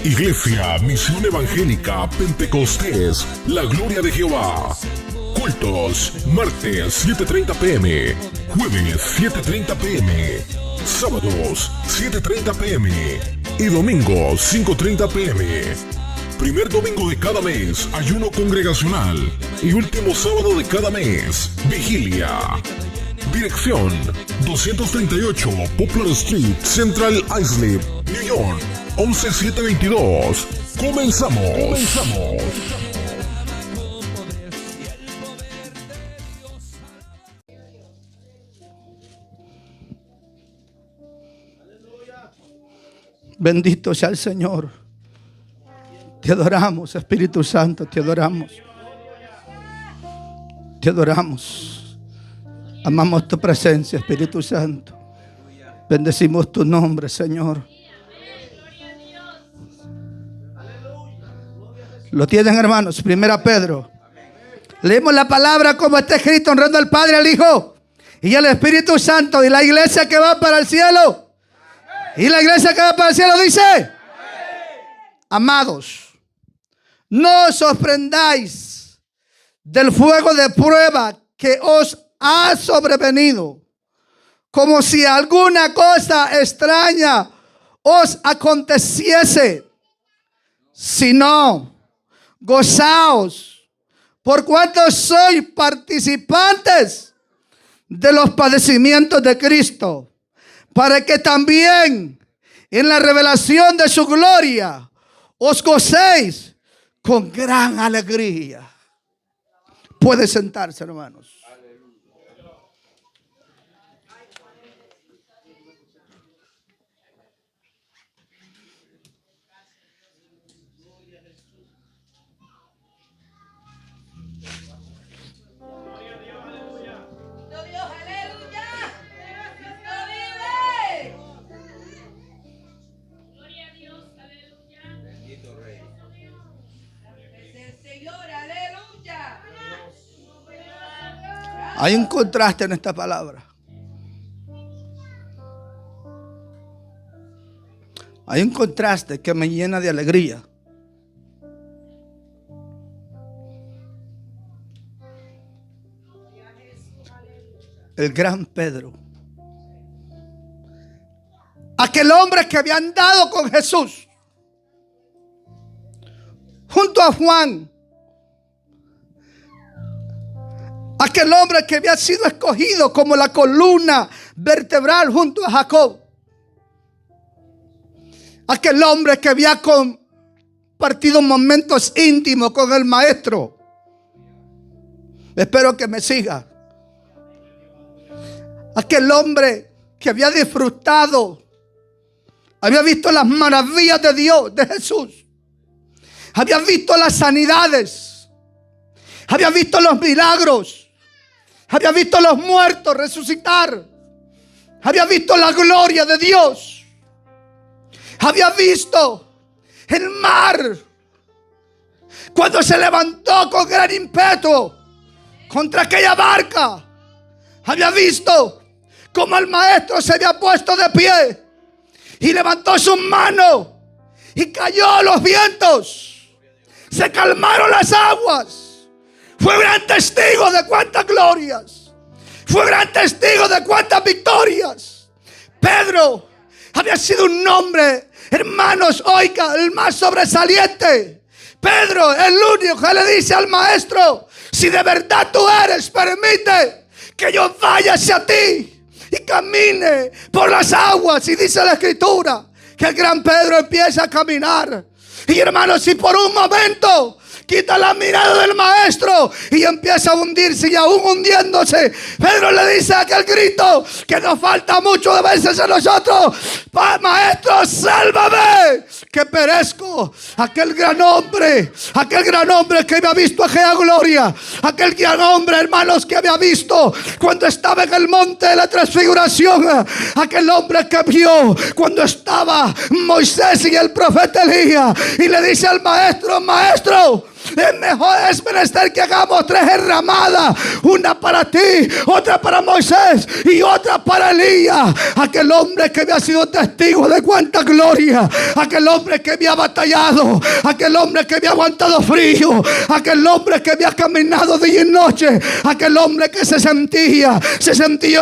Iglesia Misión Evangélica Pentecostés, la gloria de Jehová. Cultos, martes 7:30 p.m, jueves 7:30 p.m, sábados 7:30 p.m y domingos 5:30 p.m. Primer domingo de cada mes, ayuno congregacional y último sábado de cada mes, vigilia. Dirección 238 Poplar Street, Central Islip, New York 11722. Comenzamos. Bendito sea el Señor. Te adoramos, Espíritu Santo, te adoramos. Te adoramos. Amamos tu presencia, Espíritu Santo. Bendecimos tu nombre, Señor. ¿Lo tienen, hermanos? Primera Pedro. Leemos la palabra como está escrito, honrando al Padre, al Hijo y al Espíritu Santo. Y la iglesia que va para el cielo. Y la iglesia que va para el cielo dice: amados, no os sorprendáis del fuego de prueba que os ha sobrevenido, como si alguna cosa extraña os aconteciese, sino gozaos por cuanto sois participantes de los padecimientos de Cristo, para que también en la revelación de su gloria os gocéis con gran alegría. Puede sentarse, hermanos. Hay un contraste en esta palabra. Hay un contraste que me llena de alegría. El gran Pedro, aquel hombre que había andado con Jesús, junto a Juan, aquel hombre que había sido escogido como la columna vertebral junto a Jacob, aquel hombre que había compartido momentos íntimos con el maestro. Espero que me siga. Aquel hombre que había disfrutado, había visto las maravillas de Dios, de Jesús, había visto las sanidades, había visto los milagros, había visto a los muertos resucitar, había visto la gloria de Dios, había visto el mar cuando se levantó con gran ímpetu contra aquella barca. Había visto cómo el maestro se había puesto de pie y levantó su mano y cayó los vientos, se calmaron las aguas. Fue gran testigo de cuántas glorias, fue gran testigo de cuántas victorias. Pedro había sido un hombre, hermanos, oiga, el más sobresaliente. Pedro, el único que le dice al maestro: si de verdad tú eres, permite que yo vaya hacia ti y camine por las aguas. Y dice la escritura que el gran Pedro empieza a caminar. Y hermanos, si por un momento quita la mirada del maestro y empieza a hundirse, y aún hundiéndose, Pedro le dice aquel grito que nos falta mucho de veces a nosotros: maestro, sálvame, que perezco. Aquel gran hombre que había visto aquella gloria, aquel gran hombre, hermanos, que había visto cuando estaba en el monte de la transfiguración, aquel hombre que vio cuando estaba Moisés y el profeta Elías, y le dice al maestro: maestro, Es menester que hagamos 3 enramadas, una para ti, otra para Moisés y otra para Elías. Aquel hombre que había sido testigo de cuánta gloria, aquel hombre que había batallado, aquel hombre que había aguantado frío, aquel hombre que había caminado día y noche, aquel hombre que se sentía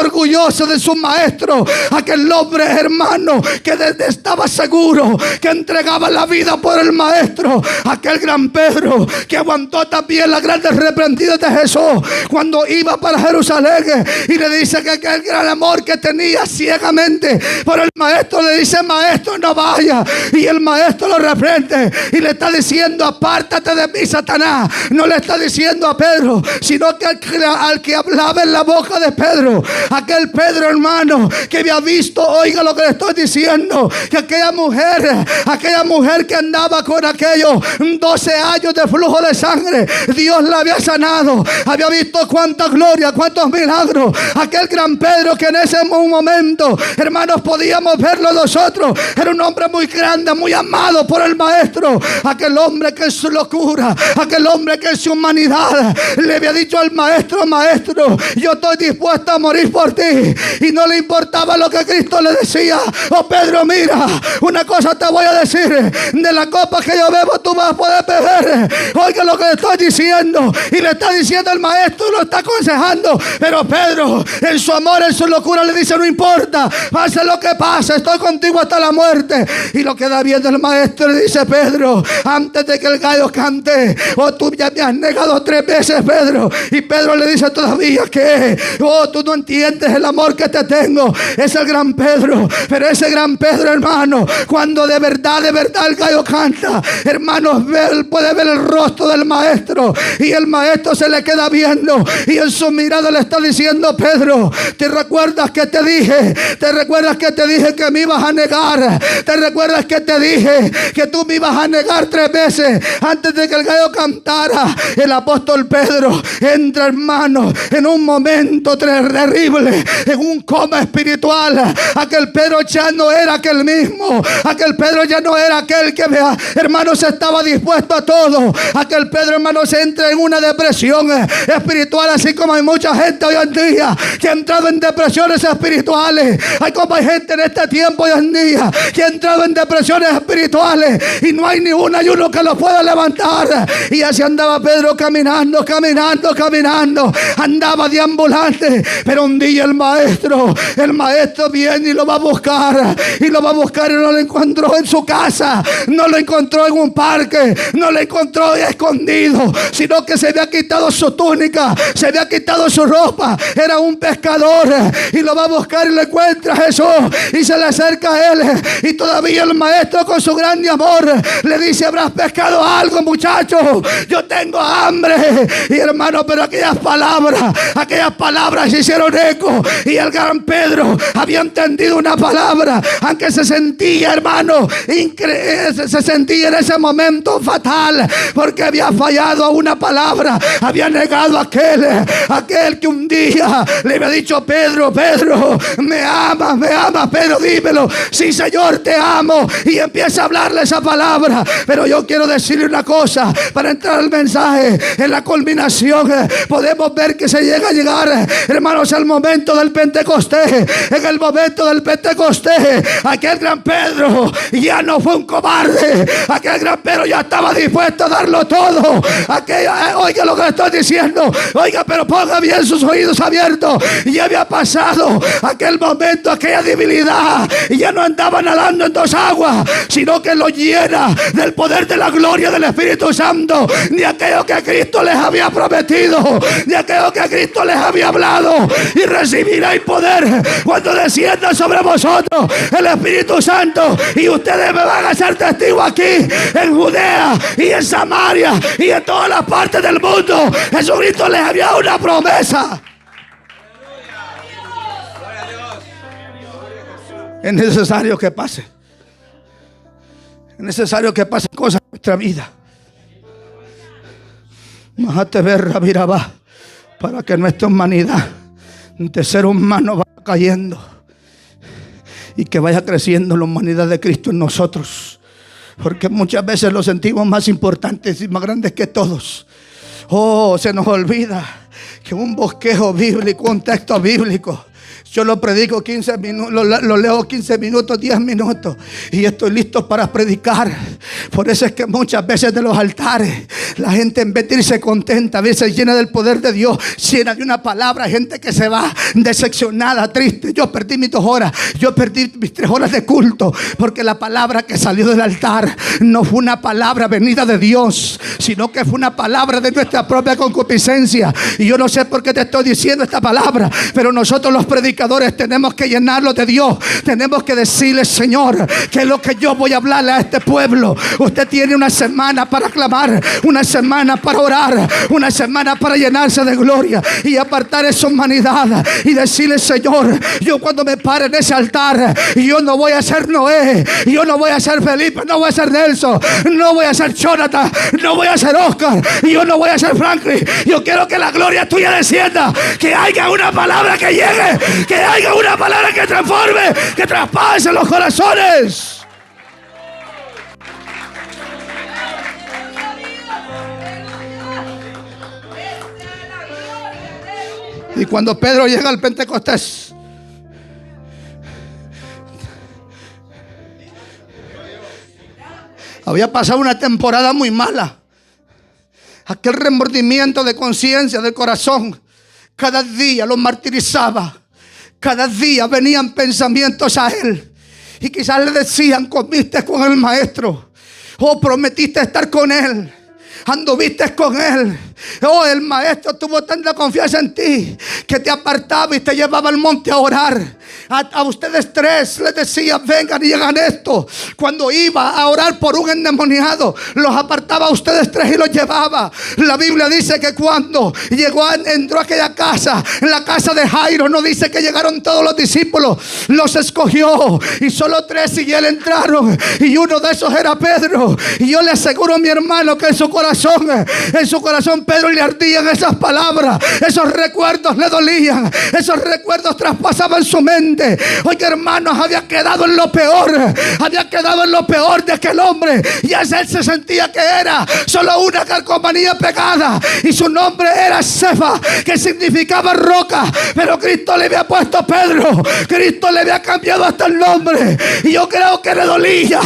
orgulloso de su maestro, aquel hombre, hermano, que estaba seguro que entregaba la vida por el maestro, aquel gran Pedro que aguantó también las grandes reprendidas de Jesús cuando iba para Jerusalén, y le dice que aquel gran amor que tenía ciegamente por el maestro, le dice: maestro, no vaya. Y el maestro lo reprende y le está diciendo: apártate de mí, Satanás. No le está diciendo a Pedro, sino que al que hablaba en la boca de Pedro, aquel Pedro, hermano, que había visto, oiga lo que le estoy diciendo, que aquella mujer que andaba con aquellos 12 años de flujo de sangre, Dios la había sanado, había visto cuánta gloria, cuántos milagros. Aquel gran Pedro que en ese momento, hermanos, podíamos verlo nosotros, era un hombre muy grande, muy amado por el maestro. Aquel hombre que en su locura, aquel hombre que en su humanidad le había dicho al maestro: maestro, yo estoy dispuesto a morir por ti. Y no le importaba lo que Cristo le decía: oh Pedro, mira, una cosa te voy a decir, de la copa que yo bebo tú vas a poder beber. Oiga lo que le estoy diciendo. Y le está diciendo al maestro, lo está aconsejando. Pero Pedro, en su amor, en su locura, le dice: no importa, pase lo que pase, estoy contigo hasta la muerte. Y lo queda viendo el maestro, le dice: Pedro, antes de que el gallo cante, oh, tú ya me has negado 3 veces, Pedro. Y Pedro le dice todavía que, oh, tú no entiendes el amor que te tengo. Es el gran Pedro. Pero ese gran Pedro, hermano, cuando de verdad el gallo canta, hermanos, puede ver el rostro del maestro, y el maestro se le queda viendo, y en su mirada le está diciendo: Pedro, ¿te recuerdas que te dije? ¿Te recuerdas que te dije que me ibas a negar? ¿Te recuerdas que te dije que tú me ibas a negar 3 veces antes de que el gallo cantara? El apóstol Pedro entra, hermano, en un momento terrible, en un coma espiritual. Aquel Pedro ya no era aquel mismo. Aquel Pedro ya no era aquel que, hermanos, estaba dispuesto a todo. Aquel Pedro, hermanos, entra en una depresión espiritual, así como hay mucha gente hoy en día que ha entrado en depresiones espirituales. Hay como hay gente en este tiempo hoy en día que ha entrado en depresiones espirituales, y no hay ni una y uno que lo pueda levantar. Y así andaba Pedro caminando, andaba deambulante. Pero un día el maestro viene y lo va a buscar, y no lo encontró en su casa, no lo encontró en un parque, no lo encontró escondido, sino que se había quitado su túnica, se había quitado su ropa, era un pescador, y lo va a buscar y lo encuentra a Jesús, y se le acerca a él, y todavía el maestro, con su grande amor, le dice: ¿habrás pescado algo, muchacho? Yo tengo hambre. Y hermano, pero aquellas palabras se hicieron eco, y el gran Pedro había entendido una palabra, aunque se sentía, hermano, se sentía en ese momento fatal, porque había fallado a una palabra, había negado a aquel que un día le había dicho: Pedro, me amas, Pedro, dímelo. Sí, Señor, te amo. Y empieza a hablarle esa palabra. Pero yo quiero decirle una cosa, para entrar al mensaje, en la culminación podemos ver que se llega a llegar, hermanos, al momento del Pentecostés. En el momento del Pentecostés, aquel gran Pedro ya no fue un cobarde. Aquel gran Pedro ya estaba dispuesto a darlo todo. Oiga lo que le estoy diciendo. Oiga, pero ponga bien sus oídos abiertos. Ya había pasado aquel momento, aquella debilidad, y ya no andaba nadando en 2 aguas, sino que lo llena del poder de la gloria del Espíritu Santo, de aquello que Cristo les había prometido, de aquello que Cristo les había hablado. Y recibiréis poder cuando descienda sobre vosotros el Espíritu Santo, y ustedes me van a ser testigos aquí en Judea y en Samaria y en todas las partes del mundo. Jesucristo les había dado una promesa. Es necesario que pase. Es necesario que pasen cosas en nuestra vida. Májate ver, Rabirabá, para que nuestra humanidad de ser humano vaya cayendo y que vaya creciendo la humanidad de Cristo en nosotros. Porque muchas veces los sentimos más importantes y más grandes que todos. Oh, se nos olvida que un bosquejo bíblico, un texto bíblico, yo lo predico 15 minutos, lo leo 15 minutos, 10 minutos y estoy listo para predicar. Por eso es que muchas veces de los altares la gente, en vez de irse contenta, a veces llena del poder de Dios, llena de una palabra, gente que se va decepcionada, triste. Yo perdí mis 2 horas, yo perdí mis 3 horas de culto, porque la palabra que salió del altar no fue una palabra venida de Dios, sino que fue una palabra de nuestra propia concupiscencia. Y yo no sé por qué te estoy diciendo esta palabra, pero nosotros los predicadores tenemos que llenarlo de Dios. Tenemos que decirle: Señor, ¿qué es lo que yo voy a hablarle a este pueblo? Usted tiene una semana para clamar, una semana para orar, una semana para llenarse de gloria y apartar esa humanidad y decirle: Señor, yo cuando me pare en ese altar, yo no voy a ser Noé, yo no voy a ser Felipe, no voy a ser Nelson, no voy a ser Jonathan, no voy a ser Oscar, y yo no voy a ser Franklin. Yo quiero que la gloria tuya descienda, que haya una palabra que llegue, que haya una palabra que transforme, que traspase los corazones. Y cuando Pedro llega al Pentecostés, había pasado una temporada muy mala. Aquel remordimiento de conciencia del corazón cada día lo martirizaba. Cada día venían pensamientos a él y quizás le decían: comiste con el maestro, o prometiste estar con él, anduviste con él. Oh, el maestro tuvo tanta confianza en ti que te apartaba y te llevaba al monte a orar. A ustedes 3 les decía: vengan y hagan esto. Cuando iba a orar por un endemoniado, los apartaba a ustedes 3 y los llevaba. La Biblia dice que cuando entró a aquella casa, en la casa de Jairo, no dice que llegaron todos los discípulos, los escogió y solo 3 y él entraron, y uno de esos era Pedro. Y yo le aseguro a mi hermano que en su corazón Pedro le ardían esas palabras, esos recuerdos le dolían, esos recuerdos traspasaban su mente. Oye, hermanos, había quedado en lo peor de aquel hombre, y él se sentía que era solo una calcomanía pegada, y su nombre era Cefa, que significaba roca. Pero Cristo le había puesto Pedro, Cristo le había cambiado hasta el nombre, y yo creo que le dolía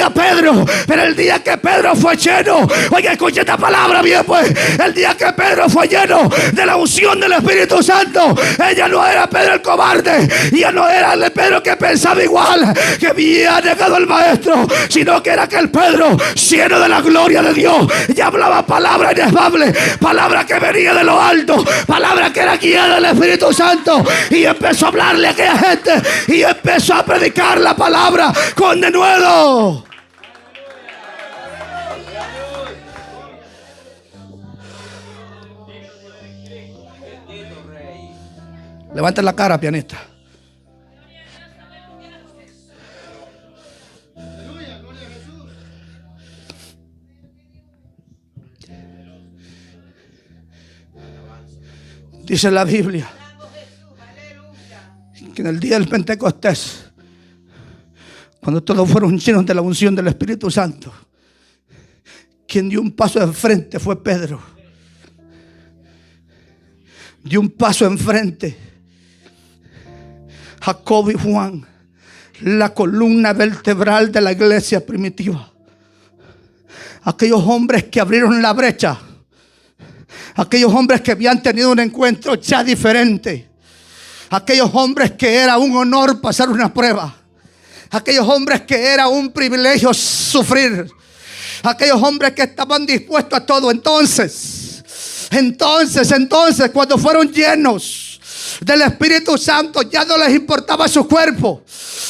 a Pedro. Pero el día que Pedro fue lleno, oye, escucha esta palabra bien, pues, el día que Pedro fue lleno de la unción del Espíritu Santo, ella no era Pedro el cobarde, ya no era el Pedro que pensaba igual, que había negado al maestro, sino que era aquel Pedro lleno de la gloria de Dios, y hablaba palabra inefable, palabra que venía de lo alto, palabra que era guiada del Espíritu Santo, y empezó a hablarle a aquella gente y empezó a predicar la palabra con denuedo. Levanten la cara, pianista. Dice la Biblia que en el día del Pentecostés, cuando todos fueron llenos de la unción del Espíritu Santo, quien dio un paso de frente fue Pedro. Dio un paso enfrente. Jacobo y Juan, la columna vertebral de la iglesia primitiva. Aquellos hombres que abrieron la brecha. Aquellos hombres que habían tenido un encuentro ya diferente. Aquellos hombres que era un honor pasar una prueba. Aquellos hombres que era un privilegio sufrir. Aquellos hombres que estaban dispuestos a todo. Entonces, cuando fueron llenos del Espíritu Santo, ya no les importaba su cuerpo.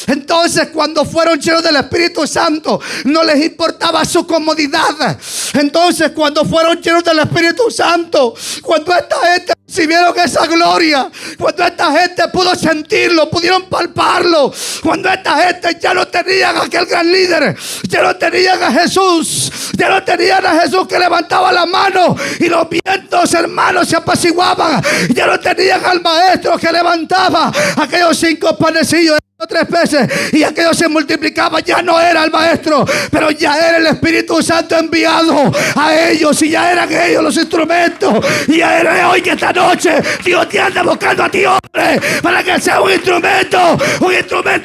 Entonces, cuando fueron llenos del Espíritu Santo, no les importaba su comodidad. Entonces, cuando fueron llenos del Espíritu Santo, cuando esta gente Si vieron esa gloria, cuando esta gente pudo sentirlo, pudieron palparlo, cuando esta gente ya no tenían a aquel gran líder, ya no tenían a Jesús, ya no tenían a Jesús que levantaba la mano y los vientos, hermanos, se apaciguaban, ya no tenían al maestro que levantaba aquellos 5 panecillos 3 veces y aquello se multiplicaba. Ya no era el maestro, pero ya era el Espíritu Santo enviado a ellos, y ya eran ellos los instrumentos. Y ya era hoy, que esta noche Dios te anda buscando a ti, hombre, para que sea un instrumento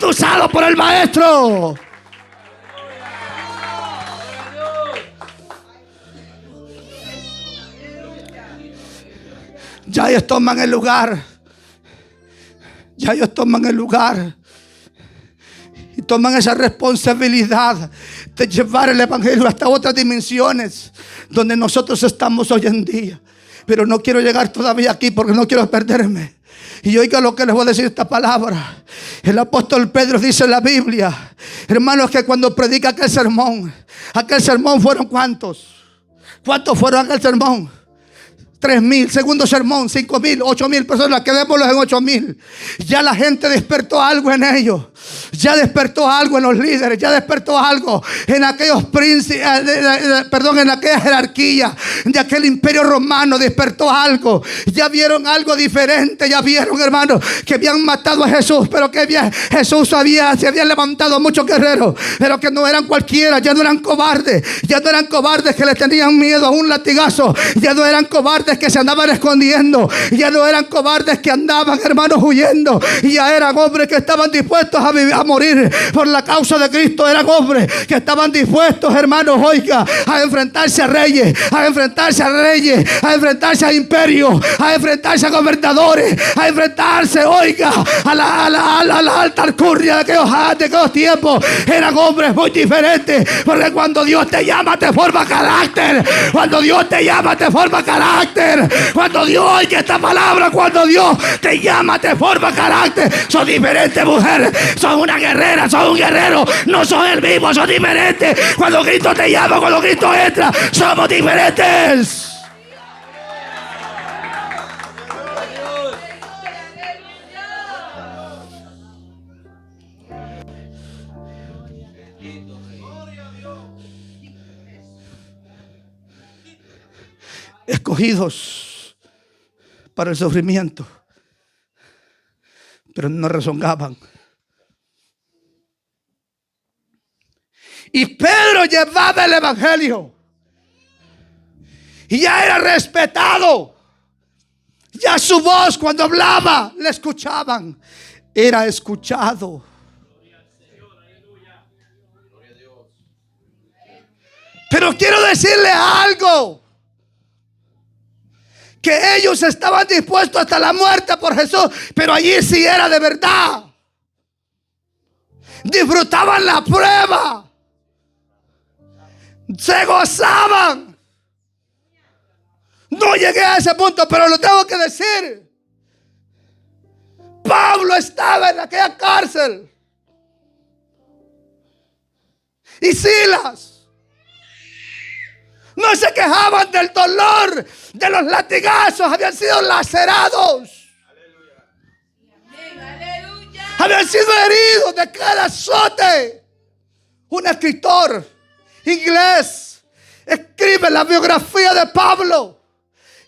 usado por el maestro. Ya ellos toman el lugar. Ya ellos toman el lugar. Y toman esa responsabilidad de llevar el evangelio hasta otras dimensiones donde nosotros estamos hoy en día. Pero no quiero llegar todavía aquí porque no quiero perderme. Y oiga lo que les voy a decir esta palabra. El apóstol Pedro dice en la Biblia, hermanos, que cuando predica aquel sermón fueron ¿cuántos? ¿Cuántos fueron aquel sermón? 3,000, segundo sermón, 5,000, 8,000 personas, quedémoslos en 8,000. Ya la gente despertó algo en ellos. Ya despertó algo en los líderes. Ya despertó algo en aquellos príncipes, en aquella jerarquía de aquel imperio romano. Despertó algo. Ya vieron algo diferente. Ya vieron, hermanos, que habían matado a Jesús, pero que Jesús se habían levantado muchos guerreros, pero que no eran cualquiera. Ya no eran cobardes. Ya no eran cobardes que le tenían miedo a un latigazo. Ya no eran cobardes que se andaban escondiendo. Ya no eran cobardes que andaban, hermanos, huyendo. Ya eran hombres que estaban dispuestos a morir por la causa de Cristo. Eran hombres que estaban dispuestos, hermanos, oiga, a enfrentarse a reyes, a enfrentarse a imperios, a enfrentarse a gobernadores, a enfrentarse, oiga, a la alta alcurnia de aquellos tiempos. Eran hombres muy diferentes, porque cuando Dios te llama te forma carácter. Cuando Dios te llama te forma carácter. Cuando Dios, oiga esta palabra, cuando Dios te llama te forma carácter. Son diferentes, mujeres. Son una guerrera, son un guerrero. No son el mismo, son diferentes. Cuando Cristo te llama, cuando Cristo entra, somos diferentes. Escogidos para el sufrimiento, pero no rezongaban. Y Pedro llevaba el evangelio y ya era respetado. Ya su voz, cuando hablaba, le escuchaban. Era escuchado. Pero quiero decirle algo, que ellos estaban dispuestos hasta la muerte por Jesús, pero allí sí era de verdad. Disfrutaban la prueba, se gozaban. No llegué a ese punto, pero lo tengo que decir. Pablo estaba en aquella cárcel y Silas. No se quejaban del dolor de los latigazos. Habían sido lacerados. Aleluya. Habían sido heridos de cada azote. Un escritor inglés escribe la biografía de Pablo.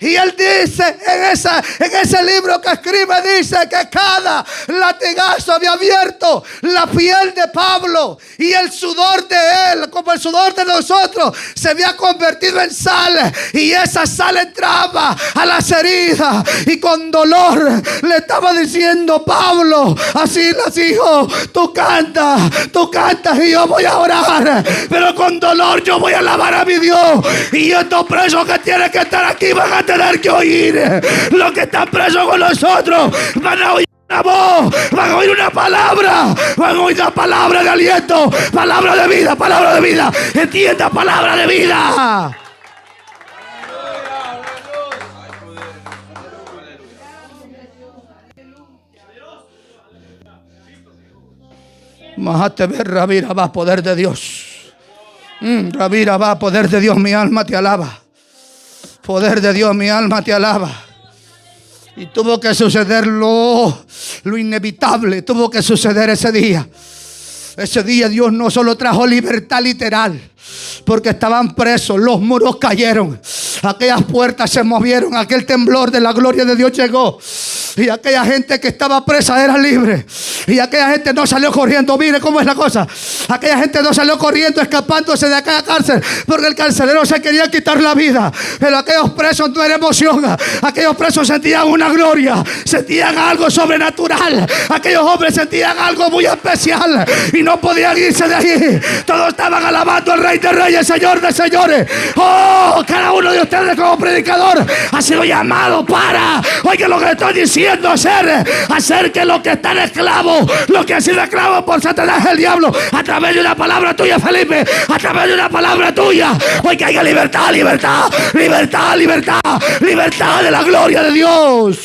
Y él dice en ese libro que escribe, dice que cada latigazo había abierto la piel de Pablo, y el sudor de él, como el sudor de nosotros, se había convertido en sal, y esa sal entraba a las heridas, y con dolor le estaba diciendo: Pablo, así las hijo, tú cantas y yo voy a orar, pero con dolor yo voy a alabar a mi Dios. Y estos presos que tienen que estar aquí van a tener que oír. Los que están presos con nosotros van a oír una voz, van a oír una palabra, van a oír una palabra de aliento, palabra de vida, palabra de vida. Entienda, palabra de vida. Majate ver, Ravira, va, poder de Dios. Ravira, va, poder de Dios, mi alma te alaba. Poder de Dios, mi alma te alaba. Y tuvo que suceder lo inevitable. Tuvo que suceder ese día. Ese día Dios no solo trajo libertad literal, porque estaban presos, los muros cayeron, aquellas puertas se movieron, aquel temblor de la gloria de Dios llegó, y aquella gente que estaba presa era libre, y aquella gente no salió corriendo. Mire cómo es la cosa. Aquella gente no salió corriendo, escapándose de aquella cárcel, porque el carcelero se quería quitar la vida. Pero aquellos presos no era emoción. Aquellos presos sentían una gloria, sentían algo sobrenatural. Aquellos hombres sentían algo muy especial y no podían irse de allí. Todos estaban alabando al Rey de Reyes, Señor de Señores. Oh, cada uno de ustedes como predicador ha sido llamado para, oiga lo que le estoy diciendo, hacer que los que están esclavos, los que han sido esclavos por Satanás, el diablo, a través de una palabra tuya, Felipe, a través de una palabra tuya, hoy que haya libertad, libertad, libertad, libertad, libertad de la gloria de Dios.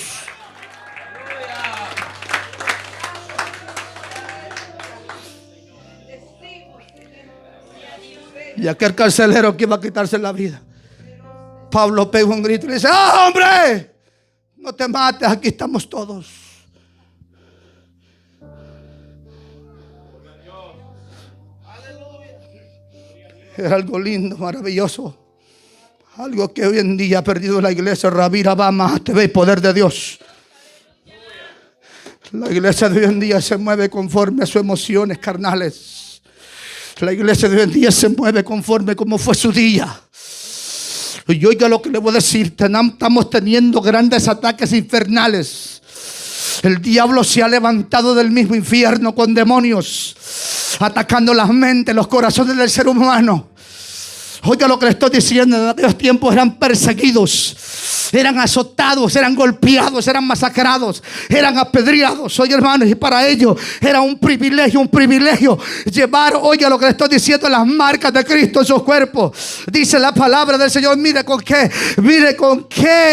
Y aquel carcelero que iba a quitarse la vida, Pablo pegó un grito y dice: ¡ah, hombre! No te mates, aquí estamos todos. Era algo lindo, maravilloso. Algo que hoy en día ha perdido la iglesia. Rabira Bama, te ve el poder de Dios. La iglesia de hoy en día se mueve conforme a sus emociones carnales. La iglesia de hoy en día se mueve conforme como fue su día. Y oiga lo que le voy a decir, estamos teniendo grandes ataques infernales. El diablo se ha levantado del mismo infierno con demonios, atacando las mentes, los corazones del ser humano. Oiga lo que le estoy diciendo, en aquellos tiempos eran perseguidos, eran azotados, eran golpeados, eran masacrados, eran apedreados. Oiga, hermanos, y para ellos era un privilegio llevar, oiga lo que le estoy diciendo, las marcas de Cristo en sus cuerpos. Dice la palabra del Señor, mire con qué,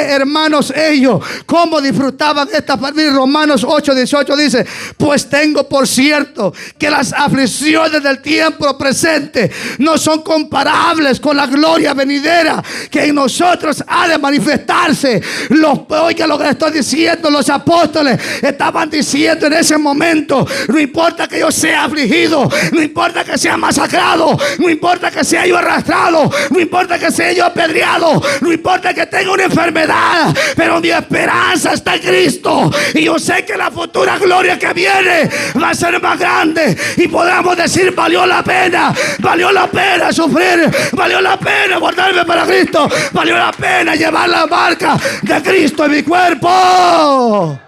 hermanos, ellos, cómo disfrutaban esta familia. Romanos 8:18 dice: pues tengo por cierto que las aflicciones del tiempo presente no son comparables con la gloria venidera que en nosotros ha de manifestarse. Oiga lo que le estoy diciendo, los apóstoles estaban diciendo en ese momento: no importa que yo sea afligido, no importa que sea masacrado, no importa que sea yo arrastrado, no importa que sea yo apedreado, no importa que tenga una enfermedad, pero mi esperanza está en Cristo, y yo sé que la futura gloria que viene va a ser más grande, y podamos decir: valió la pena sufrir, valió la pena guardarme para Cristo, valió la pena llevar la marca de Cristo en mi cuerpo.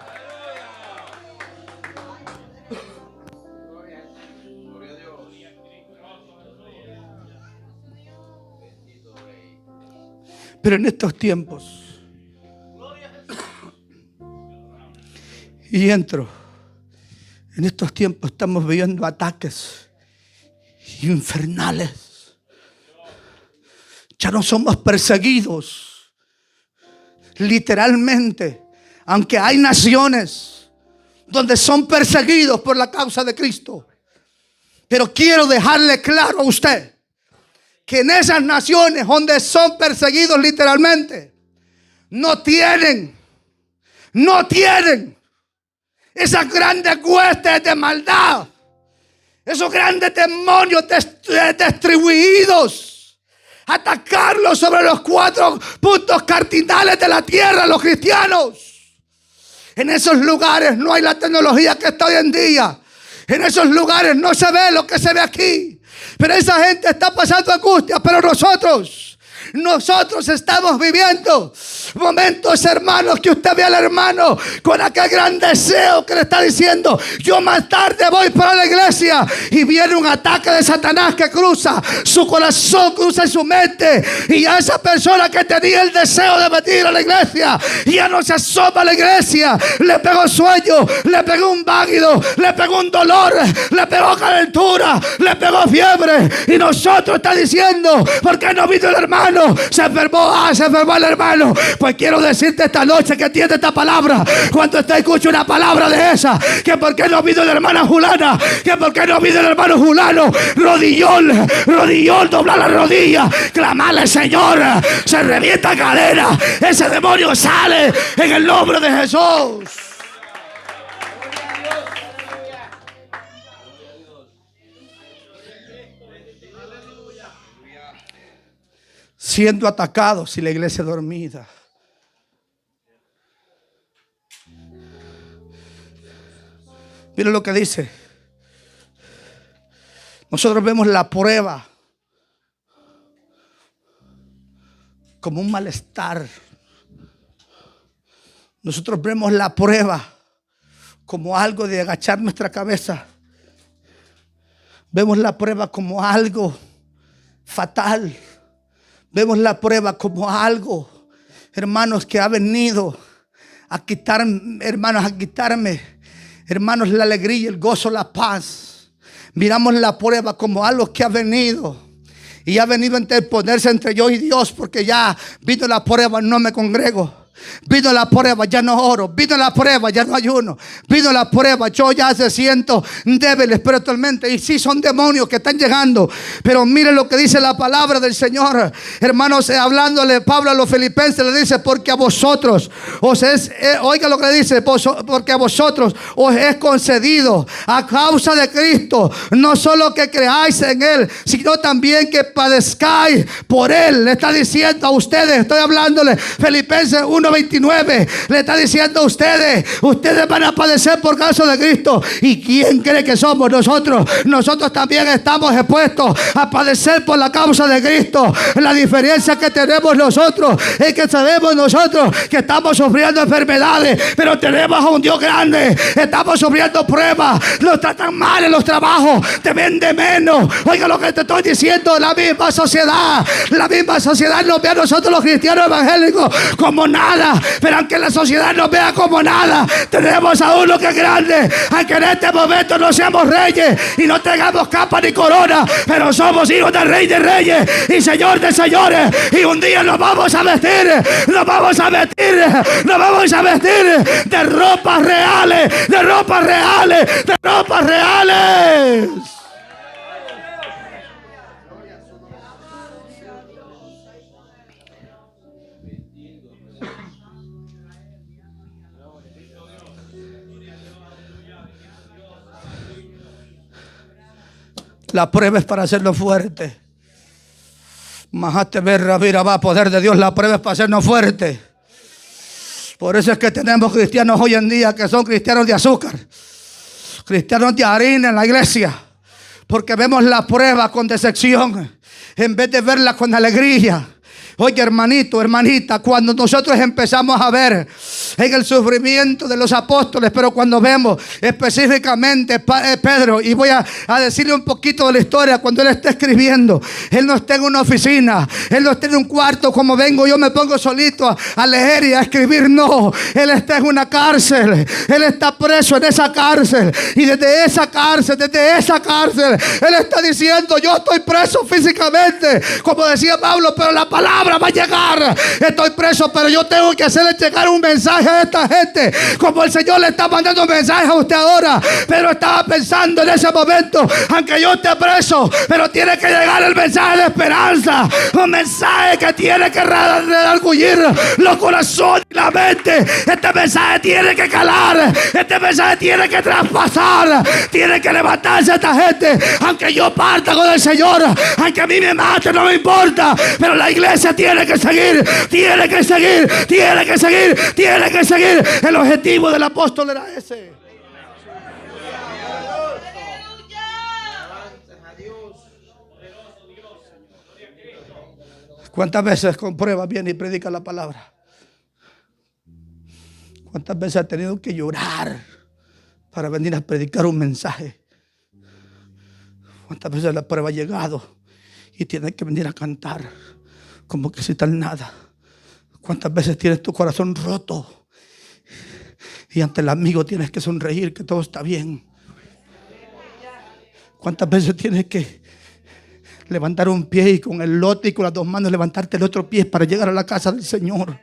Pero en estos tiempos, y en estos tiempos estamos viviendo ataques infernales. Ya no somos perseguidos literalmente, aunque hay naciones donde son perseguidos por la causa de Cristo. Pero quiero dejarle claro a usted que en esas naciones donde son perseguidos literalmente, no tienen esas grandes huestes de maldad, esos grandes demonios distribuidos, atacarlos sobre los 4 puntos cardinales de la tierra, los cristianos. En esos lugares no hay la tecnología que está hoy en día. En esos lugares no se ve lo que se ve aquí. Pero esa gente está pasando angustia. Pero nosotros estamos viviendo momentos, hermanos, que usted ve al hermano con aquel gran deseo que le está diciendo: yo más tarde voy para la iglesia, y viene un ataque de Satanás que cruza su corazón, cruza su mente, y a esa persona que tenía el deseo de venir a la iglesia ya no se asoma a la iglesia. Le pegó sueño, le pegó un váguido, le pegó un dolor, le pegó calentura, le pegó fiebre, y nosotros está diciendo: ¿por qué no vino el hermano? hermano se enfermó. Se enfermó el hermano. Pues quiero decirte esta noche que entiende esta palabra. Cuando usted escucha una palabra de esa, que por qué no vino la hermana Julana, que por qué no vino el hermano Julano, rodillón, doblar la rodilla, clamarle: Señor, se revienta cadena, ese demonio sale en el nombre de Jesús. Siendo atacados y la iglesia dormida. Mira lo que dice. Nosotros vemos la prueba como un malestar. Nosotros vemos la prueba como algo de agachar nuestra cabeza. Vemos la prueba como algo fatal. Vemos la prueba como algo, hermanos, que ha venido a quitarme, hermanos, la alegría, el gozo, la paz. Miramos la prueba como algo que ha venido y ha venido a interponerse entre yo y Dios, porque ya vino la prueba, no me congrego. Vino la prueba, ya no oro. Vino la prueba, ya no ayuno. Vino la prueba, yo ya se siento débil espiritualmente. Y sí, son demonios que están llegando. Pero mire lo que dice la palabra del Señor. Hermanos, hablándole Pablo a los filipenses, le dice: porque a vosotros oiga lo que le dice, porque a vosotros os es concedido a causa de Cristo, no solo que creáis en Él, sino también que padezcáis por Él. Le está diciendo a ustedes, estoy hablándole, Filipenses 1:29, le está diciendo a ustedes van a padecer por causa de Cristo. ¿Y quién cree que somos nosotros? Nosotros también estamos expuestos a padecer por la causa de Cristo. La diferencia que tenemos nosotros es que sabemos nosotros que estamos sufriendo enfermedades, pero tenemos a un Dios grande. Estamos sufriendo pruebas, nos tratan mal en los trabajos, te ven de menos. Oiga lo que te estoy diciendo, la misma sociedad nos ve a nosotros los cristianos evangélicos como nada, pero aunque la sociedad nos vea como nada, tenemos a uno que es grande. Aunque en este momento no seamos reyes y no tengamos capa ni corona, pero somos hijos del Rey de Reyes y Señor de Señores, y un día nos vamos a vestir de ropas reales, de ropas reales, de ropas reales. La prueba es para hacernos fuerte. Majate verra, vira, va, poder de Dios. La prueba es para hacernos fuerte. Por eso es que tenemos cristianos hoy en día que son cristianos de azúcar, cristianos de harina en la iglesia, porque vemos la prueba con decepción en vez de verla con alegría. Oye, hermanito, hermanita, cuando nosotros empezamos a ver en el sufrimiento de los apóstoles, pero cuando vemos específicamente Pedro, y voy a decirle un poquito de la historia, cuando él está escribiendo, él no está en una oficina, él no está en un cuarto como vengo, yo me pongo solito a leer y a escribir, no, él está en una cárcel, él está preso en esa cárcel, y desde esa cárcel, él está diciendo: yo estoy preso físicamente, como decía Pablo, pero la palabra va a llegar. Estoy preso, pero yo tengo que hacerle llegar un mensaje a esta gente, como el Señor le está mandando un mensaje a usted ahora. Pero estaba pensando en ese momento, aunque yo esté preso, pero tiene que llegar el mensaje de esperanza, un mensaje que tiene que redarguir los corazones y la mente. Este mensaje tiene que calar, este mensaje tiene que traspasar, tiene que levantarse a esta gente. Aunque yo parta con el Señor, aunque a mí me mate, no me importa, pero la iglesia tiene que seguir. El objetivo del apóstol era ese. ¿Cuántas veces con pruebas viene y predica la palabra? ¿Cuántas veces ha tenido que llorar para venir a predicar un mensaje? ¿Cuántas veces la prueba ha llegado y tiene que venir a cantar como que si tal nada? ¿Cuántas veces tienes tu corazón roto y ante el amigo tienes que sonreír que todo está bien? ¿Cuántas veces tienes que levantar un pie y con el lote y con las dos manos levantarte el otro pie para llegar a la casa del Señor.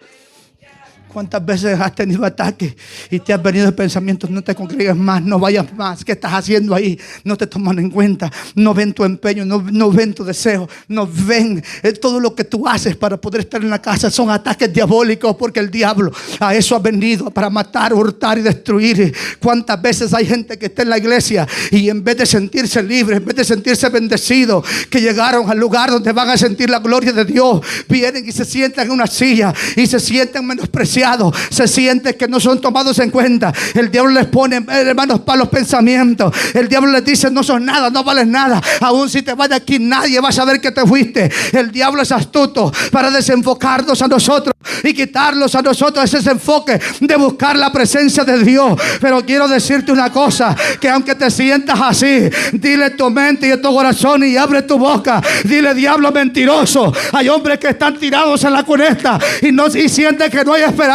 ¿Cuántas veces has tenido ataques y te has venido de pensamientos? No te congregues más, no vayas más. ¿Qué estás haciendo ahí? No te toman en cuenta. No ven tu empeño, no ven tu deseo. No ven todo lo que tú haces para poder estar en la casa. Son ataques diabólicos, porque el diablo a eso ha venido, para matar, hurtar y destruir. ¿Cuántas veces hay gente que está en la iglesia y en vez de sentirse libre, en vez de sentirse bendecido, que llegaron al lugar donde van a sentir la gloria de Dios, vienen y se sientan en una silla y se sienten menospreciados? Se siente que no son tomados en cuenta. El diablo les pone, hermanos, para los pensamientos. El diablo les dice: no son nada, no vales nada. Aún si te vas de aquí, nadie va a saber que te fuiste. El diablo es astuto para desenfocarnos a nosotros y quitarnos a nosotros ese enfoque de buscar la presencia de Dios. Pero quiero decirte una cosa, que aunque te sientas así, dile tu mente y tu corazón y abre tu boca. Dile: diablo mentiroso, hay hombres que están tirados en la cuneta y sienten que no hay esperanza,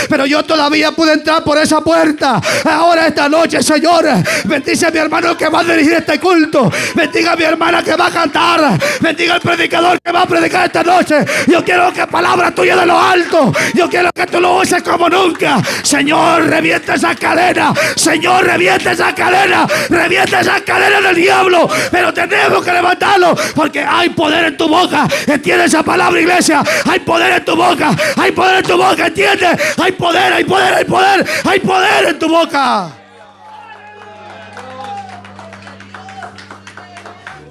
pero yo todavía pude entrar por esa puerta. Ahora esta noche, Señor, bendice a mi hermano que va a dirigir este culto. Bendiga a mi hermana que va a cantar. Bendiga al predicador que va a predicar esta noche. Yo quiero que palabra tuya de lo alto, yo quiero que tú lo uses como nunca. Señor, revienta esa cadena. Señor, revienta esa cadena. Revienta esa cadena del diablo. Pero tenemos que levantarlo, porque hay poder en tu boca. ¿Entiendes esa palabra, iglesia? Hay poder en tu boca. Hay poder en tu boca. ¿Entiendes? Hay poder, hay poder, hay poder. Hay poder en tu boca.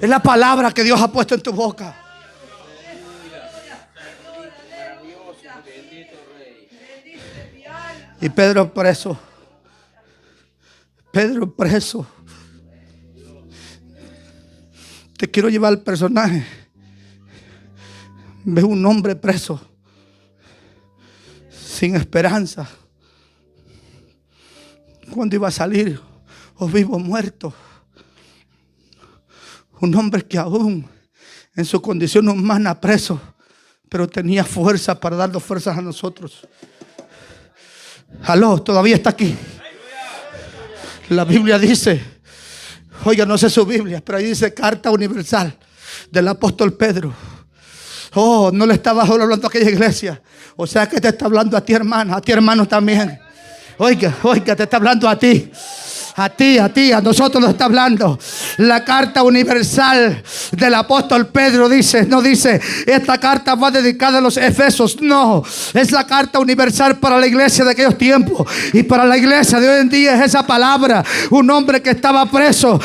Es la palabra que Dios ha puesto en tu boca. Y Pedro preso. Pedro preso. Te quiero llevar al personaje. Ve un hombre preso, sin esperanza. ¿Cuándo iba a salir? O vivo o muerto. Un hombre que aún en su condición humana preso, pero tenía fuerza para darnos fuerzas a nosotros. Aló, todavía está aquí. La Biblia dice, oiga, no sé su Biblia, pero ahí dice carta universal del apóstol Pedro. Oh, no le estaba hablando a aquella iglesia. O sea que te está hablando a ti, hermana, a ti, hermano, también. Oiga, te está hablando a ti. A ti, a nosotros nos está hablando. La carta universal del apóstol Pedro dice, no dice, esta carta va dedicada a los Efesios. No, es la carta universal para la iglesia de aquellos tiempos. Y para la iglesia de hoy en día es esa palabra. Un hombre que estaba preso,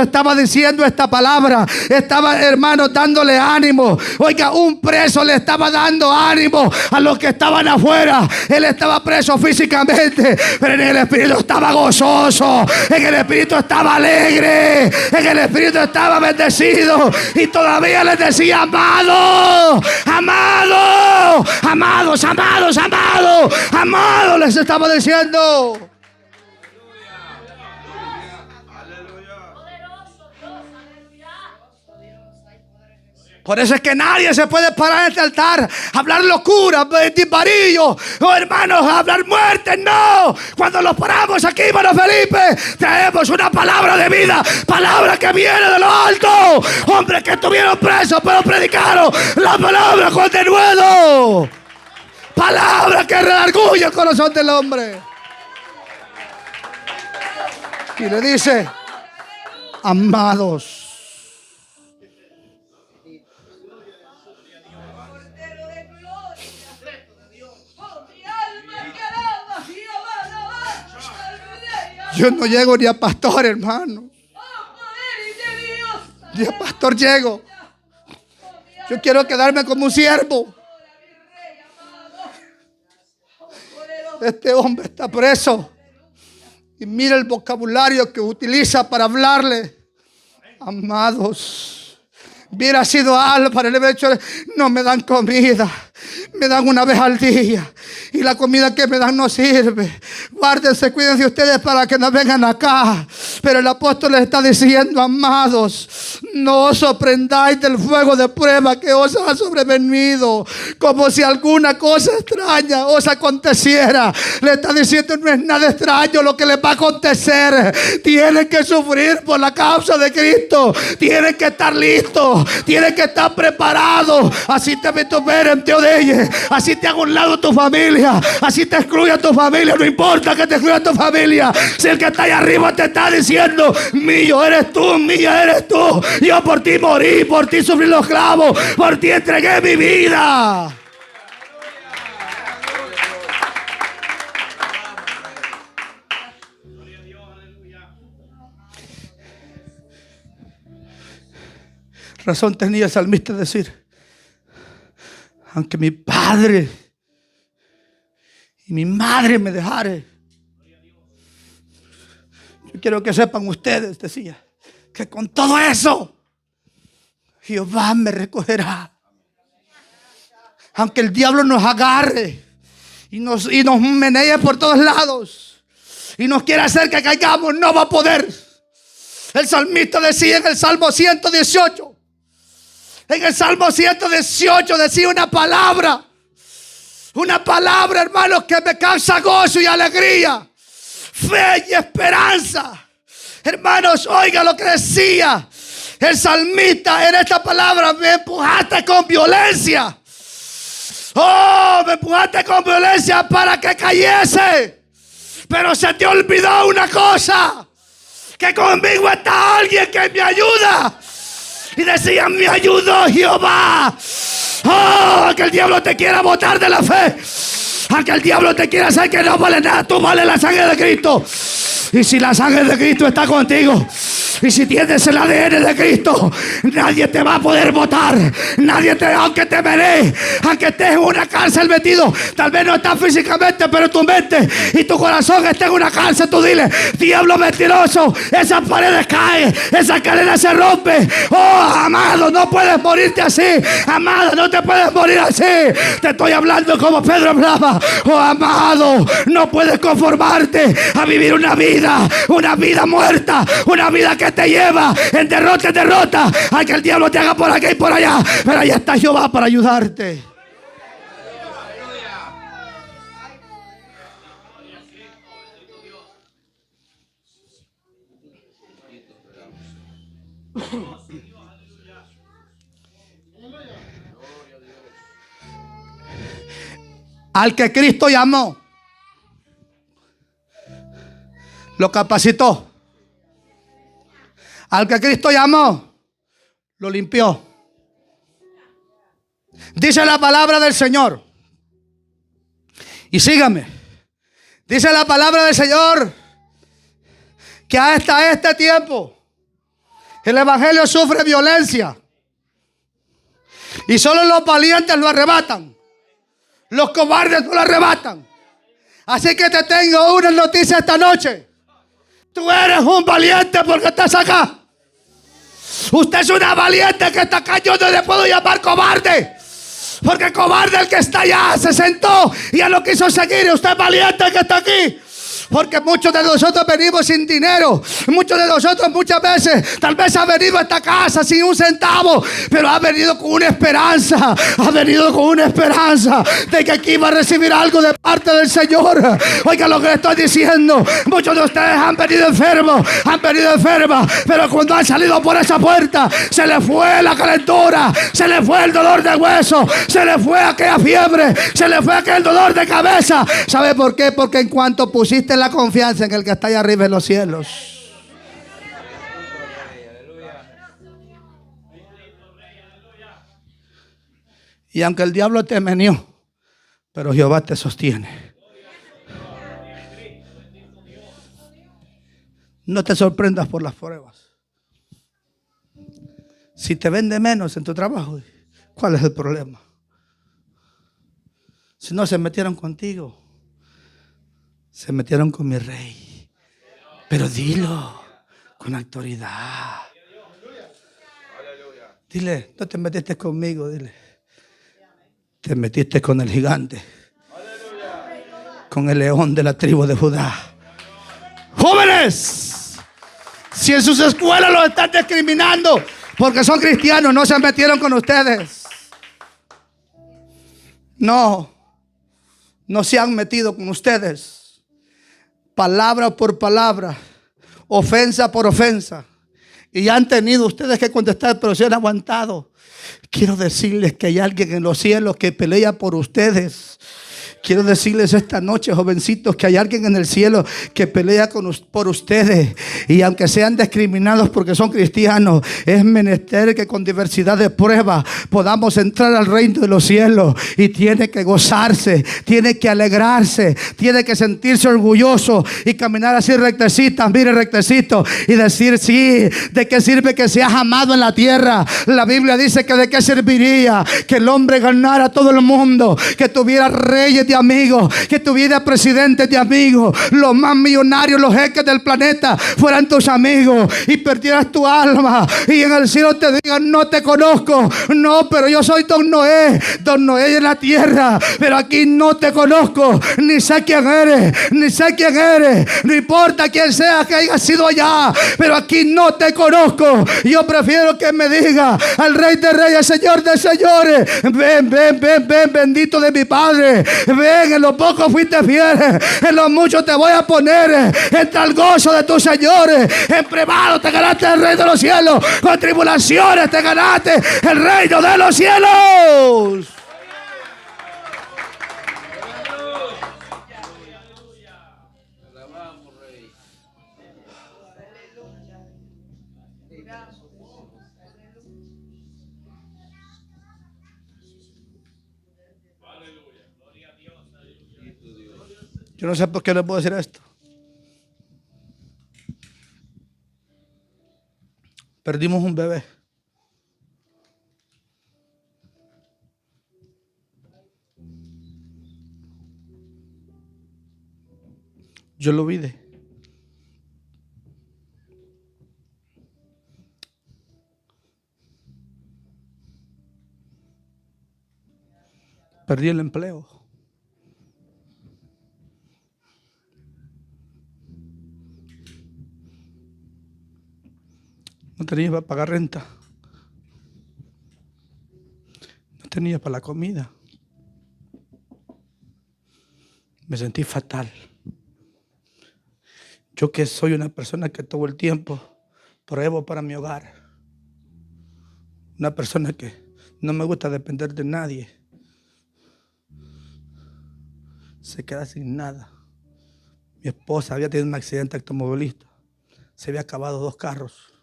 estaba diciendo esta palabra. Estaba, hermano, dándole ánimo. Oiga, un preso le estaba dando ánimo a los que estaban afuera. Él estaba preso físicamente, pero en el espíritu estaba gozoso. En el espíritu estaba alegre, en el espíritu estaba bendecido, y todavía les decía: amados, amados, amados, amados, amados, amados, les estaba diciendo. Por eso es que nadie se puede parar en este altar a hablar locura, disparillo, hermanos, a hablar muerte. No, cuando nos paramos aquí, hermano Felipe, traemos una palabra de vida, palabra que viene de lo alto. Hombres que estuvieron presos, pero predicaron la palabra con denuedo. Palabra que redarguye el corazón del hombre. Y le dice: amados. Yo no llego ni a pastor, hermano. Ni a pastor llego. Yo quiero quedarme como un siervo. Este hombre está preso. Y mira el vocabulario que utiliza para hablarle. Amados. Hubiera sido Álvaro, le hubiera dicho: no me dan comida. Me dan una vez al día y la comida que me dan no sirve. Guárdense, cuídense ustedes para que no vengan acá. Pero el apóstol les está diciendo: amados, no os sorprendáis del fuego de prueba que os ha sobrevenido, como si alguna cosa extraña os aconteciera. Le está diciendo: no es nada extraño lo que les va a acontecer. Tienen que sufrir por la causa de Cristo. Tienen que estar listos. Tienen que estar preparados. Así te vituperen, te odeye, así te haga un lado tu familia, así te excluya tu familia. No importa que te excluya tu familia. Si el que está ahí arriba te está diciendo: mío eres tú, mía eres tú. Yo por ti morí, por ti sufrí los clavos, por ti entregué mi vida. Razón tenía el salmista de decir: aunque mi padre y mi madre me dejare, yo quiero que sepan ustedes, decía, que con todo eso Jehová me recogerá. Aunque el diablo nos agarre y nos menee por todos lados y nos quiera hacer que caigamos, no va a poder. El salmista decía en el Salmo 118, en el Salmo 118 decía una palabra, hermanos, que me causa gozo y alegría, fe y esperanza. Hermanos, oiga lo que decía el salmista en esta palabra: me empujaste con violencia. Oh, me empujaste con violencia para que cayese. Pero se te olvidó una cosa: que conmigo está alguien que me ayuda. Y decían: me ayudó Jehová. Oh, que el diablo te quiera botar de la fe, a que el diablo te quiera hacer que no vale nada. Tú vales la sangre de Cristo. Y si la sangre de Cristo está contigo, y si tienes el ADN de Cristo, nadie te va a poder botar. Nadie te, aunque te menee, aunque estés en una cárcel metido, tal vez no estás físicamente, pero tu mente y tu corazón está en una cárcel. Tú dile: diablo mentiroso, esas paredes caen, esa cadena se rompe. Oh, amado, no puedes morirte así. Amado, no te puedes morir así. Te estoy hablando como Pedro hablaba. Oh, amado, no puedes conformarte a vivir una vida muerta, una vida que te lleva en derrota en derrota, a que el diablo te haga por aquí y por allá. Pero ahí está Jehová para ayudarte. Al que Cristo llamó, lo capacitó. Al que Cristo llamó, lo limpió. Dice la palabra del Señor. Y sígame. Dice la palabra del Señor que hasta este tiempo el evangelio sufre violencia. Y solo los valientes lo arrebatan. Los cobardes no lo arrebatan. Así que te tengo una noticia esta noche. Tú eres un valiente porque estás acá. Usted es una valiente que está acá. Yo no le puedo llamar cobarde, porque cobarde el que está allá se sentó y ya no quiso seguir. Usted es valiente el que está aquí. Porque muchos de nosotros venimos sin dinero. Muchos de nosotros muchas veces tal vez ha venido a esta casa sin un centavo, pero ha venido con una esperanza. Ha venido con una esperanza de que aquí va a recibir algo de parte del Señor. Oiga lo que le estoy diciendo. Muchos de ustedes han venido enfermos, han venido enfermas, pero cuando han salido por esa puerta se les fue la calentura, se les fue el dolor de hueso, se les fue aquella fiebre, se les fue aquel dolor de cabeza. ¿Sabe por qué? Porque en cuanto pusiste la confianza en el que está allá arriba en los cielos, y aunque el diablo te meneó, pero Jehová te sostiene. No te sorprendas por las pruebas. Si te vende menos en tu trabajo, ¿cuál es el problema? Si no se metieron contigo, se metieron con mi rey. Pero dilo con autoridad. Dile: no te metiste conmigo, dile. te metiste con el gigante, con el león de la tribu de Judá. Jóvenes, si en sus escuelas los están discriminando porque son cristianos, no se metieron con ustedes. No se han metido con ustedes. Palabra por palabra, ofensa por ofensa. Y han tenido ustedes que contestar, pero se han aguantado. Quiero decirles que hay alguien en los cielos que pelea por ustedes. Quiero decirles esta noche, jovencitos, que hay alguien en el cielo que pelea por ustedes. Y aunque sean discriminados porque son cristianos, es menester que con diversidad de pruebas podamos entrar al reino de los cielos. Y tiene que gozarse, tiene que alegrarse, tiene que sentirse orgulloso y caminar así rectecita, mire rectecito, y decir: sí, ¿de qué sirve que seas amado en la tierra? La Biblia dice que de qué serviría que el hombre ganara a todo el mundo, que tuviera reyes de amigos, que tuviera presidentes de amigos, los más millonarios, los jeques del planeta fueran tus amigos, y perdieras tu alma y en el cielo te digan: no te conozco. No, pero yo soy Don Noé en la tierra, pero aquí no te conozco, ni sé quién eres, no importa quién sea que haya sido allá, pero aquí no te conozco. Yo prefiero que me diga al Rey de Reyes, Señor de Señores: ven, bendito de mi Padre. Ven, en lo poco fuiste fiel, en lo mucho te voy a poner. Entra al gozo de tus señores. En privado te ganaste el reino de los cielos, con tribulaciones te ganaste el reino de los cielos. Yo no sé por qué le puedo decir esto. Perdimos un bebé. Yo lo vi. Perdí el empleo. No tenía para pagar renta. No tenía para la comida. Me sentí fatal. Yo que soy una persona que todo el tiempo pruebo para mi hogar. Una persona que no me gusta depender de nadie. Se queda sin nada. Mi esposa había tenido un accidente automovilista. Se había acabado 2 carros.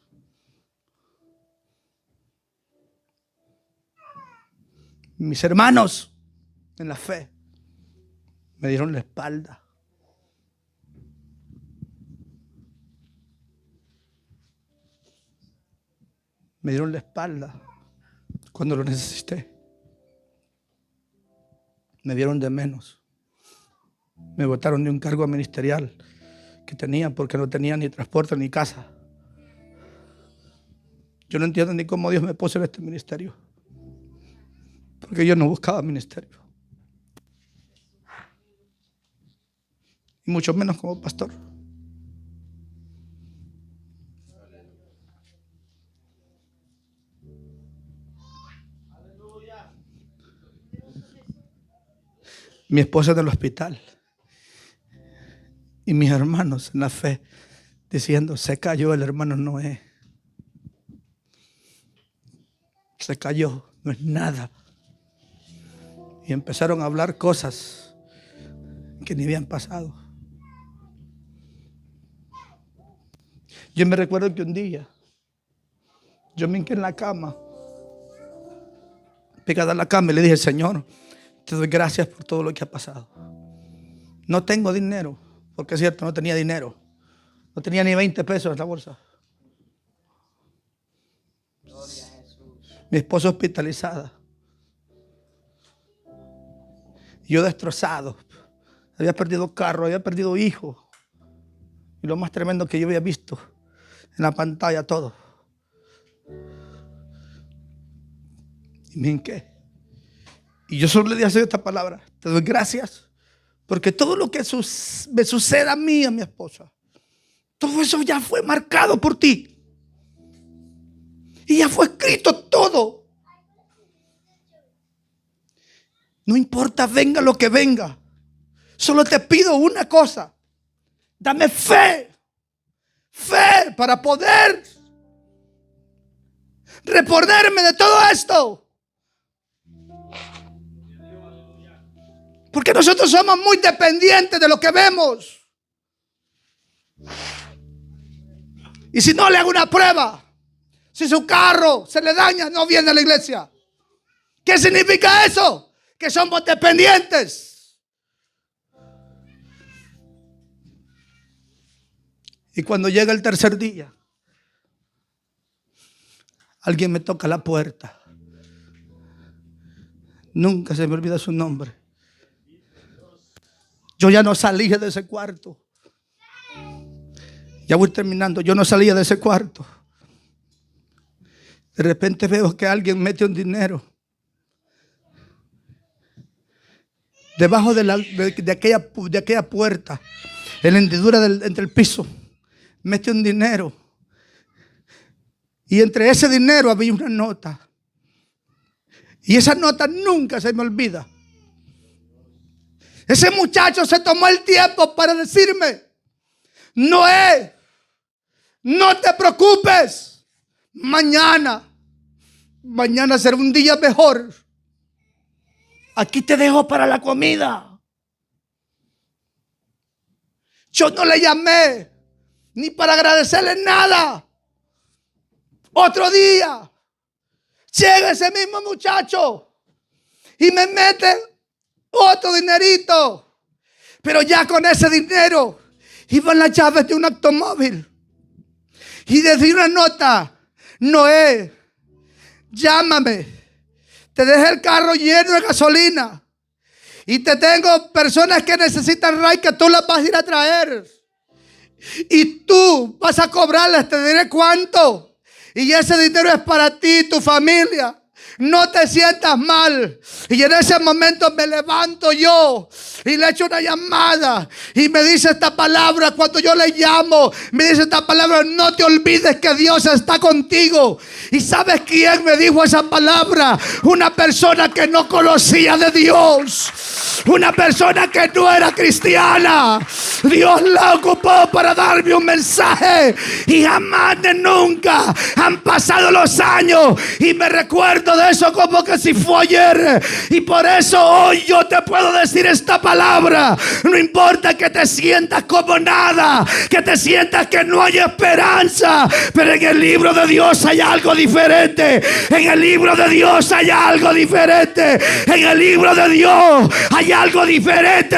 Mis hermanos en la fe me dieron la espalda. Me dieron la espalda cuando lo necesité. Me dieron de menos. Me botaron de un cargo ministerial que tenía porque no tenía ni transporte ni casa. Yo no entiendo ni cómo Dios me puso en este ministerio, porque yo no buscaba ministerio, y mucho menos como pastor. Mi esposa en el hospital y mis hermanos en la fe diciendo: se cayó el hermano Noé. Se cayó, no es nada. Y empezaron a hablar cosas que ni habían pasado. Yo me recuerdo que un día yo me hinqué en la cama, pegada a la cama, y le dije: Señor, te doy gracias por todo lo que ha pasado. No tengo dinero, porque es cierto, no tenía dinero. No tenía ni 20 pesos en la bolsa. Mi esposa hospitalizada. Yo destrozado. Había perdido carro, había perdido hijo. Y lo más tremendo que yo había visto en la pantalla todo. Y me hinqué. Y yo solo le dije esta palabra: te doy gracias, porque todo lo que me suceda a mí, a mi esposa, todo eso ya fue marcado por ti. Y ya fue escrito todo. No importa, venga lo que venga. Solo te pido una cosa: dame fe. Fe para poder reponerme de todo esto. Porque nosotros somos muy dependientes de lo que vemos. Y si no le hago una prueba, si su carro se le daña, no viene a la iglesia. ¿Qué significa eso? Que somos dependientes. Y cuando llega el tercer día, alguien me toca la puerta. Nunca se me olvida su nombre. Yo ya no salía de ese cuarto. Ya voy terminando. Yo no salía de ese cuarto. De repente veo que alguien mete un dinero debajo de aquella puerta, en la hendidura entre el piso. Mete un dinero. Y entre ese dinero había una nota. Y esa nota nunca se me olvida. Ese muchacho se tomó el tiempo para decirme: Noé, no te preocupes. Mañana será un día mejor. Aquí te dejo para la comida. Yo no le llamé ni para agradecerle nada. Otro día llega ese mismo muchacho y me mete otro dinerito. Pero ya con ese dinero iban las llaves de un automóvil. Y decía una nota: Noé, llámame. Te dejé el carro lleno de gasolina. Y te tengo personas que necesitan ride que tú las vas a ir a traer. Y tú vas a cobrarles, te diré cuánto. Y ese dinero es para ti y tu familia. No te sientas mal. Y en ese momento me levanto yo y le echo una llamada. Y me dice esta palabra cuando yo le llamo. Me dice esta palabra: no te olvides que Dios está contigo. ¿Y sabes quién me dijo esa palabra? Una persona que no conocía de Dios. Una persona que no era cristiana. Dios la ocupó para darme un mensaje. Y jamás de nunca han pasado los años. Y me recuerdo de eso como que si fue ayer. Y por eso hoy yo te puedo decir esta palabra. No importa que te sientas como nada, que te sientas que no hay esperanza, pero en el libro de Dios hay algo diferente. En el libro de Dios hay algo diferente. En el libro de Dios hay algo diferente.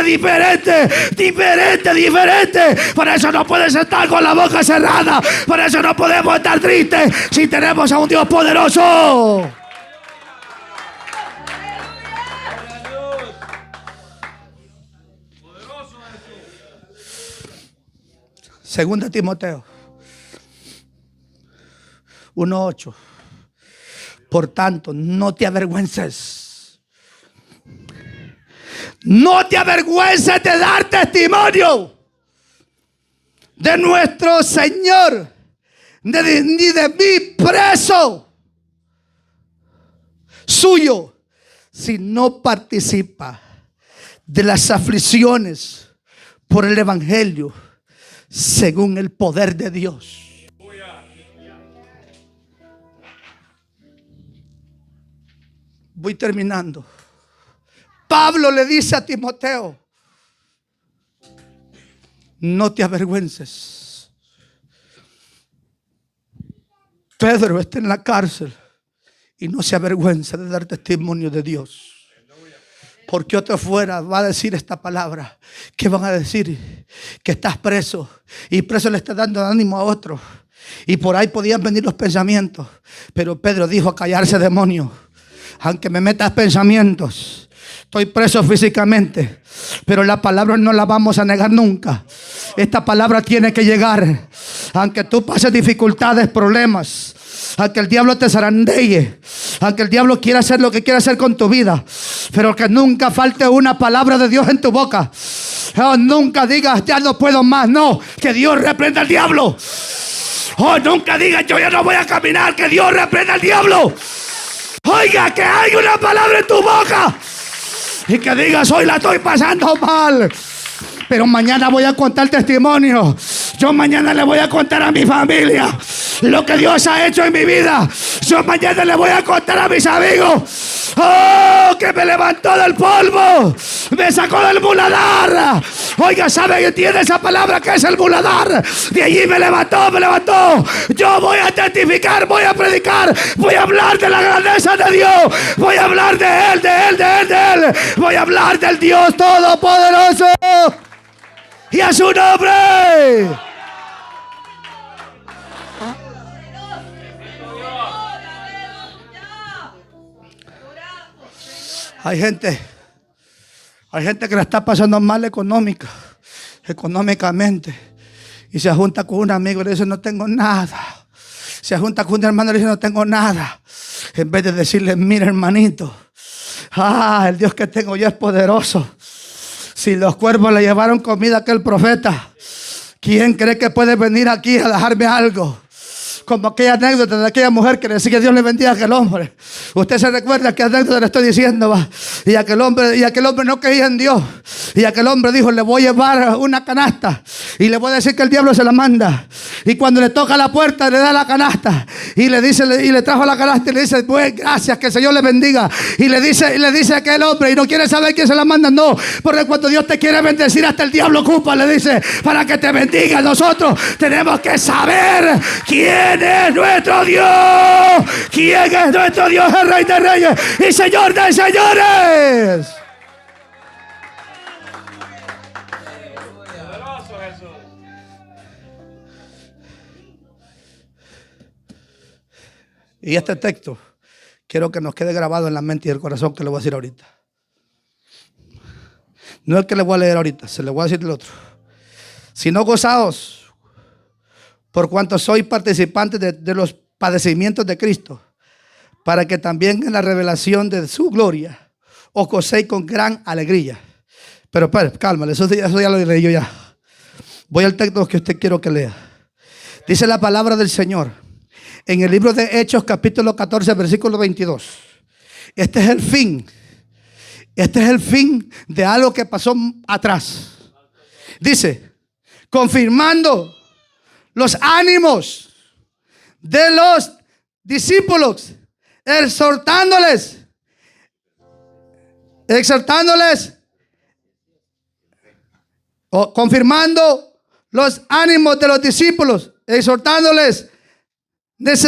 Por eso no puedes estar con la boca cerrada. Por eso no podemos estar tristes si tenemos a un Dios poderoso. Segunda Timoteo 1:8. Por tanto, no te avergüences. No te avergüences de dar testimonio de nuestro Señor, ni de mí preso suyo, si no participa de las aflicciones por el evangelio según el poder de Dios. Voy terminando. Pablo le dice a Timoteo: no te avergüences. Pedro está en la cárcel y no se avergüenza de dar testimonio de Dios. Porque otro fuera va a decir esta palabra. ¿Qué van a decir? Que estás preso. Y preso le está dando ánimo a otro. Y por ahí podían venir los pensamientos. Pero Pedro dijo: callarse, demonio. Aunque me metas pensamientos, Estoy preso físicamente, pero la palabra no la vamos a negar nunca. Esta palabra tiene que llegar. Aunque tú pases dificultades, problemas, aunque el diablo te zarandee, aunque el diablo quiera hacer lo que quiera hacer con tu vida, pero que nunca falte una palabra de Dios en tu boca. Oh, nunca digas ya no puedo más. No, que Dios reprenda al diablo. Oh, nunca digas yo ya no voy a caminar. Que Dios reprenda al diablo. Oiga, que hay una palabra en tu boca y que digas hoy la estoy pasando mal, pero mañana voy a contar testimonio. Yo mañana le voy a contar a mi familia lo que Dios ha hecho en mi vida. Yo mañana le voy a contar a mis amigos. Oh, que me levantó del polvo, me sacó del muladar. Oiga, ¿sabe que tiene esa palabra que es el muladar? De allí me levantó, me levantó. Yo voy a testificar, voy a predicar, voy a hablar de la grandeza de Dios. Voy a hablar de Él, de Él, de Él, de Él. Voy a hablar del Dios Todopoderoso y a su nombre. Hay gente que la está pasando mal económicamente, y se junta con un amigo y le dice no tengo nada. Se junta con un hermano y le dice no tengo nada, en vez de decirle mira hermanito, el Dios que tengo yo es poderoso. Si los cuervos le llevaron comida a aquel profeta, ¿quién cree que puede venir aquí a dejarme algo? Como aquella anécdota de aquella mujer que le decía que Dios le bendiga a aquel hombre. Usted se recuerda qué anécdota le estoy diciendo, va. Y aquel hombre no creía en Dios. Y aquel hombre dijo, le voy a llevar una canasta y le voy a decir que el diablo se la manda. Y cuando le toca la puerta, le da la canasta y le dice, y le trajo la canasta y le dice, pues gracias, que el Señor le bendiga. Y le dice a aquel hombre, y no quiere saber quién se la manda, no, porque cuando Dios te quiere bendecir, hasta el diablo ocupa, le dice, para que te bendiga. Nosotros tenemos que saber quién es nuestro Dios. ¿Quién es nuestro Dios? El Rey de Reyes y Señor de Señores. Y este texto quiero que nos quede grabado en la mente y el corazón, que le voy a decir ahorita. No el que le voy a leer ahorita, se le voy a decir el otro. Sino gozaos por cuanto sois participantes de los padecimientos de Cristo, para que también en la revelación de su gloria os gocéis con gran alegría. Pero espera, cálmale, eso ya lo leí yo ya. Voy al texto que usted quiero que lea. Dice la palabra del Señor en el libro de Hechos, capítulo 14, versículo 22. Este es el fin. Este es el fin de algo que pasó atrás. Dice, confirmando los ánimos de los discípulos, exhortándoles, confirmando los ánimos de los discípulos, exhortándoles, es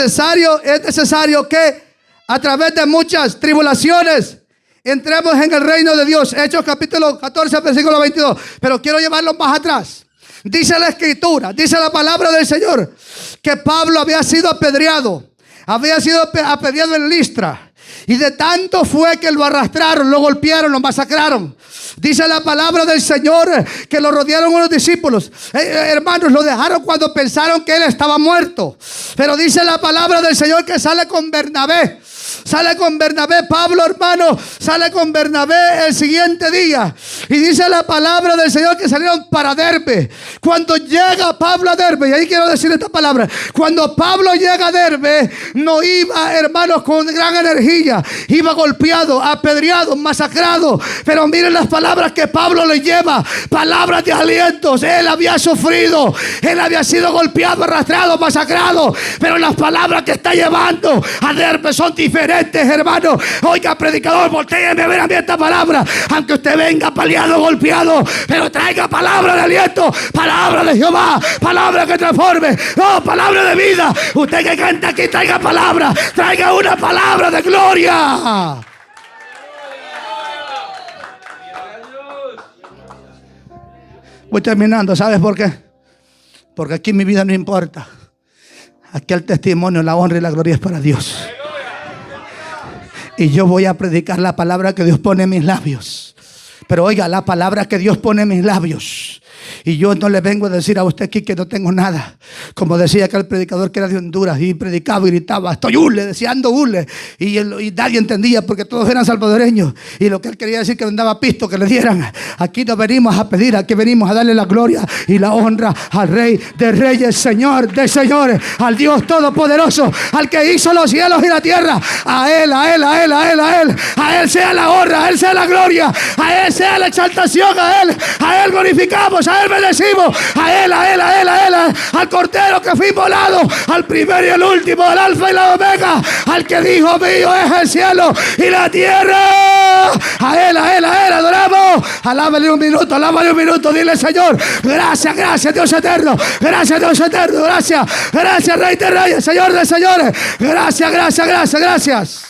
necesario que a través de muchas tribulaciones entremos en el reino de Dios. Hechos capítulo 14, versículo 22. Pero quiero llevarlo más atrás. Dice la escritura, dice la palabra del Señor, que Pablo había sido apedreado en Listra. Y de tanto fue que lo arrastraron, lo golpearon, lo masacraron. Dice la palabra del Señor que lo rodearon unos discípulos. Hermanos, lo dejaron cuando pensaron que él estaba muerto. Pero dice la palabra del Señor que sale con Bernabé. Sale con Bernabé, Pablo, hermano, sale con Bernabé el siguiente día. Y dice la palabra del Señor que salieron para Derbe. Cuando llega Pablo a Derbe, y ahí quiero decir esta palabra, cuando Pablo llega a Derbe, no iba, hermanos, con gran energía. Iba golpeado, apedreado, masacrado. Pero miren las palabras que Pablo le lleva, palabras de alientos. Él había sufrido, él había sido golpeado, arrastrado, masacrado. Pero las palabras que está llevando a Derbe son diferentes, hermano. Oiga, predicador, voltéeme a ver a mí esta palabra. Aunque usted venga paliado, golpeado, pero traiga palabra de aliento, palabra de Jehová, palabra que transforme, no, palabra de vida. Usted que canta aquí, traiga palabra, traiga una palabra de gloria. Voy terminando, ¿sabes por qué? Porque aquí mi vida no importa. Aquí el testimonio, la honra y la gloria es para Dios. Y yo voy a predicar la palabra que Dios pone en mis labios. Pero oiga, la palabra que Dios pone en mis labios. Y yo no le vengo a decir a usted aquí que no tengo nada. Como decía aquel predicador que era de Honduras y predicaba y gritaba, estoy hule, decía ando hule. Y nadie entendía porque todos eran salvadoreños. Y lo que él quería decir que andaba pisto, que le dieran. Aquí no venimos a pedir, aquí venimos a darle la gloria y la honra al Rey de Reyes, Señor de Señores, al Dios Todopoderoso, al que hizo los cielos y la tierra. A Él, a Él, a Él, a Él, a Él. A Él sea la honra, a Él sea la gloria, a Él sea la exaltación, a Él glorificamos, a Él bendecimos, a Él, a Él, a Él, a Él, al Cordero que fue inmolado, al primero y el último, al Alfa y la Omega, al que dijo mío es el cielo y la tierra. A Él, a Él, a Él, adoramos. Alábale un minuto, dile Señor, gracias, gracias Dios eterno, gracias Dios eterno, gracias, gracias Rey de Reyes, Señor de Señores, gracias, gracias, gracias, gracias.